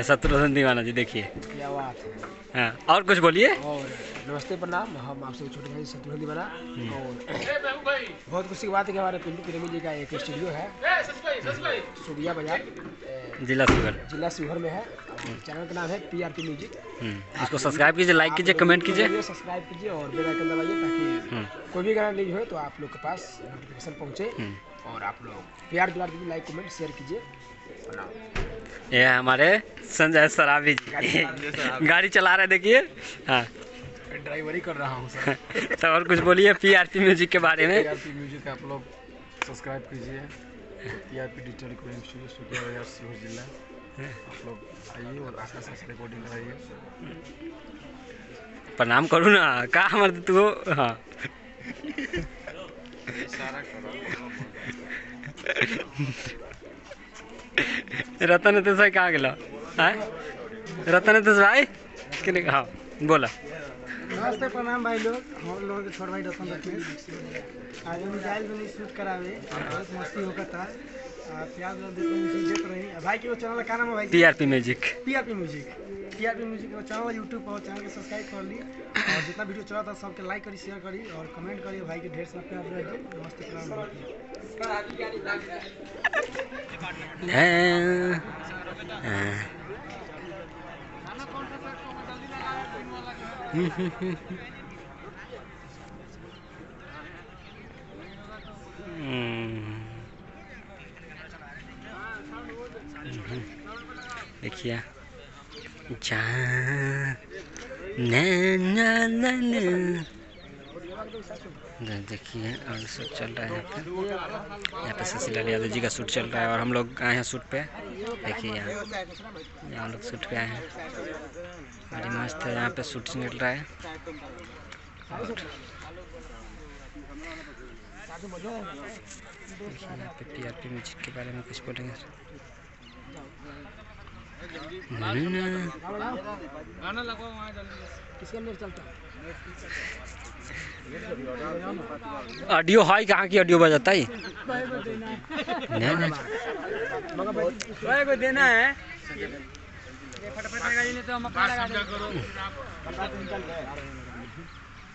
शत्रुघ्न दीवाना जी, देखिए क्या बात है। हाँ, और कुछ बोलिए। और नमस्ते प्रणाम, हम आपसे छोटे भाई शत्रुघ्न दीवाना। और बहुत खुशी की बात है कि हमारे पिंटू प्रेमी जी का एक स्टूडियो है सूर्या बाजार, जिला शिवहर में है। चैनल का नाम है PRP म्यूजिक। इसको सब्सक्राइब कीजिए, लाइक कीजिए, कमेंट कीजिए, सब्सक्राइब कीजिए और बेल आइकन दबाइए ताकि कोई भी गाना रिलीज हो तो आप लोग के पास नोटिफिकेशन पहुंचे। और आप लोग प्यार दुलार कीजिए, लाइक कमेंट शेयर कीजिए। ये हमारे संजय सराबी जी गाड़ी चला रहे, देखिए। हाँ, ड्राइवरी कर रहा हूँ सर। तो और कुछ बोलिए PRP म्यूजिक के बारे में। PRP म्यूजिक आप लोग सब्सक्राइब कीजिए। PRP digital recording studio Surya बाजार शिवहर जिला। आप लोग आइए और आशा से रिकॉर्डिंग कराइए। प्रणाम करूँ ना का हमारे तू। हाँ रतन भाई कहाँ गया? रतन भाई कि हाँ बोला। नमस्ते प्रणाम भाई लोग, हम लोगों के छोट भाई रतन रखें। आज हम जाइल बनी शूट करावे, बहुत मस्ती होकर था। प्यार देख रहे भाई के वो चैनल का नाम है भाई PRP म्यूजिक। PRP म्यूजिक का चैनल यूट्यूब पर, चैनल के सब्सक्राइब कर ली। और जितना वीडियो चला था सबके लाइक करी, शेयर करी और कमेंट करी। भाई के ढेर सारा प्यार दीजिए। नमस्ते प्रणाम। देखिए देखिए और शूट चल रहा है यहाँ पे शशिलाल यादव जी का शूट चल रहा है और हम लोग आए हैं शूट पे। देखिए यहाँ लोग शूट पे आए हैं, बड़ी मस्त है यहाँ पे शूट चल रहा है। और यहाँ पे PRP म्यूजिक के बारे में कुछ बोलेंगे। ऑडियो हाई कहाँ की ऑडियो बजाता है? देना है फटाफट